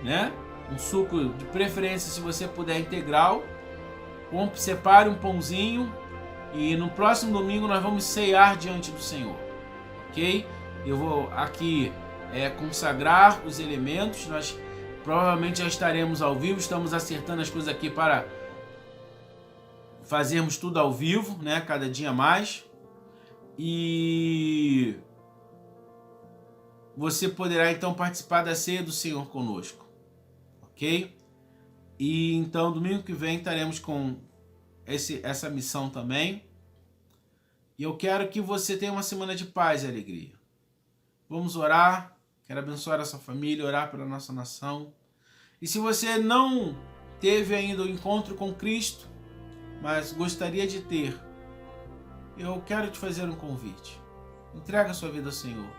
né? Um suco de preferência, se você puder, integral. Separe um pãozinho e no próximo domingo nós vamos ceiar diante do Senhor. Ok? Eu vou aqui consagrar os elementos. Nós provavelmente já estaremos ao vivo. Estamos acertando as coisas aqui para fazermos tudo ao vivo, né? Cada dia mais. E você poderá então participar da ceia do Senhor conosco. Ok? E então domingo que vem estaremos com essa missão também. E eu quero que você tenha uma semana de paz e alegria. Vamos orar. Quero abençoar a sua família, orar pela nossa nação. E se você não teve ainda o encontro com Cristo, mas gostaria de ter, eu quero te fazer um convite. Entrega a sua vida ao Senhor.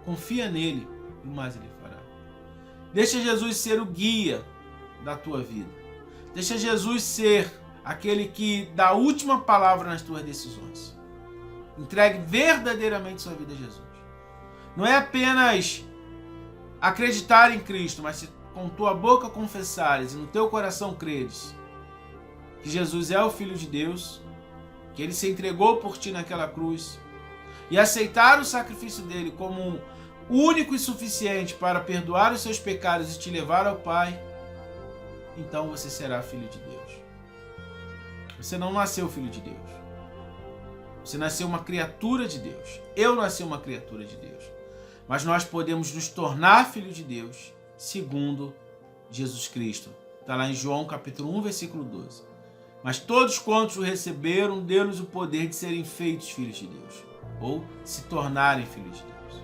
Confia nele e o mais ele fará. Deixa Jesus ser o guia da tua vida. Deixa Jesus ser aquele que dá a última palavra nas tuas decisões. Entregue verdadeiramente sua vida a Jesus. Não é apenas acreditar em Cristo, mas se com tua boca confessares e no teu coração creres que Jesus é o Filho de Deus, que Ele se entregou por ti naquela cruz, e aceitar o sacrifício dele como único e suficiente para perdoar os seus pecados e te levar ao Pai, então você será filho de Deus. Você não nasceu filho de Deus. Você nasceu uma criatura de Deus. Eu nasci uma criatura de Deus. Mas nós podemos nos tornar filho de Deus segundo Jesus Cristo. Está lá em João capítulo 1, versículo 12. Mas todos quantos o receberam, deu-lhes o poder de serem feitos filhos de Deus. Ou se tornarem filhos de Deus.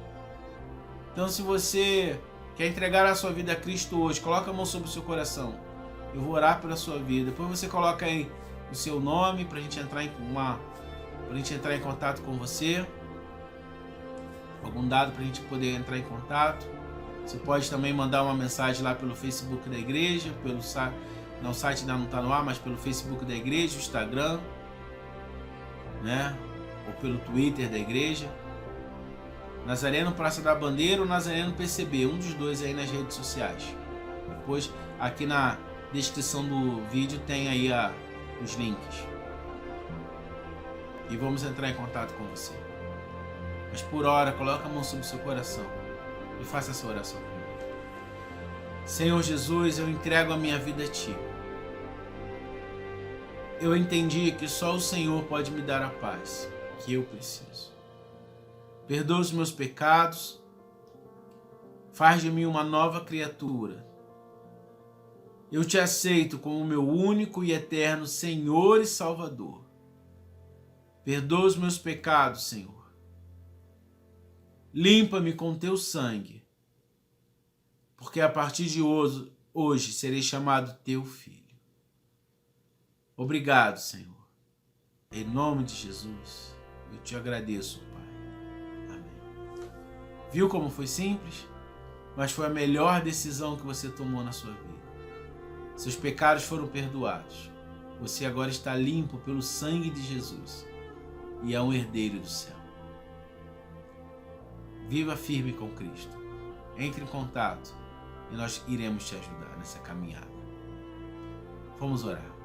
Então, se você quer entregar a sua vida a Cristo hoje, coloca a mão sobre o seu coração. Eu vou orar pela sua vida. Depois você coloca aí o seu nome para a gente entrar em contato com você. Algum dado para a gente poder entrar em contato. Você pode também mandar uma mensagem lá pelo Facebook da igreja, pelo site, não, o site ainda não está no ar, mas pelo Facebook da igreja, o Instagram, né? Ou pelo Twitter da igreja. Nazareno Praça da Bandeira ou Nazareno PCB, um dos dois aí nas redes sociais. Depois, aqui na descrição do vídeo tem aí os links. E vamos entrar em contato com você. Mas por hora, coloca a mão sobre o seu coração e faça essa oração comigo. Senhor Jesus, eu entrego a minha vida a Ti. Eu entendi que só o Senhor pode me dar a paz que eu preciso. Perdoa os meus pecados, faz de mim uma nova criatura. Eu Te aceito como meu único e eterno Senhor e Salvador. Perdoa os meus pecados, Senhor. Limpa-me com Teu sangue, porque a partir de hoje serei chamado Teu Filho. Obrigado, Senhor. Em nome de Jesus, eu Te agradeço, Pai. Amém. Viu como foi simples? Mas foi a melhor decisão que você tomou na sua vida. Seus pecados foram perdoados. Você agora está limpo pelo sangue de Jesus e é um herdeiro do céu. Viva firme com Cristo. Entre em contato e nós iremos te ajudar nessa caminhada. Vamos orar.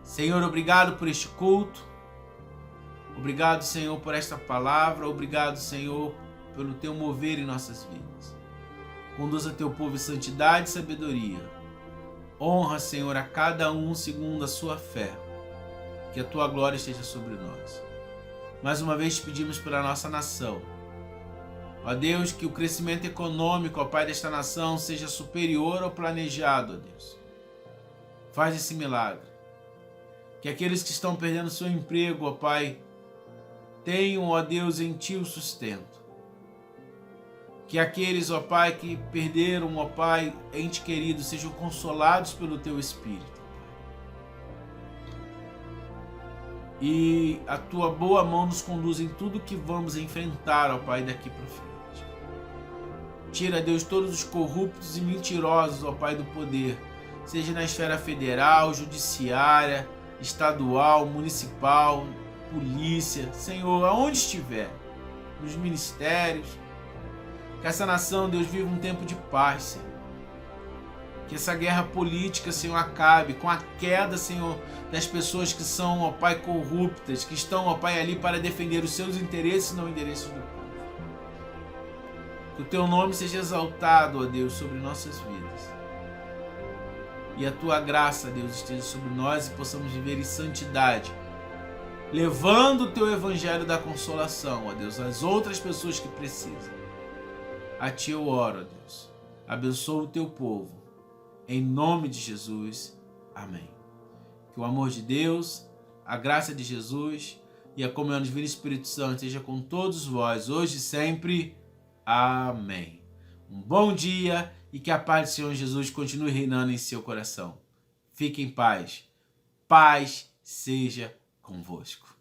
Senhor, obrigado por este culto. Obrigado, Senhor, por esta palavra. Obrigado, Senhor, pelo Teu mover em nossas vidas. Conduza Teu povo em santidade e sabedoria. Honra, Senhor, a cada um segundo a sua fé. Que a Tua glória esteja sobre nós. Mais uma vez te pedimos pela nossa nação. Ó Deus, que o crescimento econômico, ó Pai, desta nação seja superior ao planejado, ó Deus. Faz esse milagre. Que aqueles que estão perdendo seu emprego, ó Pai, tenham, ó Deus, em Ti o sustento. Que aqueles, ó Pai, que perderam, ó Pai, ente querido, sejam consolados pelo Teu Espírito. E a Tua boa mão nos conduz em tudo que vamos enfrentar, ó Pai, daqui para frente. Tira, Deus, todos os corruptos e mentirosos, ó Pai, do poder, seja na esfera federal, judiciária, estadual, municipal, polícia, Senhor, aonde estiver, nos ministérios. Que essa nação, Deus, viva um tempo de paz, Senhor. Que essa guerra política, Senhor, acabe com a queda, Senhor, das pessoas que são, ó Pai, corruptas, que estão, ó Pai, ali para defender os seus interesses e não interesses do povo. Que o Teu nome seja exaltado, ó Deus, sobre nossas vidas. E a Tua graça, Deus, esteja sobre nós e possamos viver em santidade, levando o Teu evangelho da consolação, ó Deus, às outras pessoas que precisam. A Ti eu oro, ó Deus. Abençoa o Teu povo. Em nome de Jesus. Amém. Que o amor de Deus, a graça de Jesus e a comunhão do Divino Espírito Santo esteja com todos vós, hoje e sempre. Amém. Um bom dia e que a paz do Senhor Jesus continue reinando em seu coração. Fique em paz. Paz seja convosco.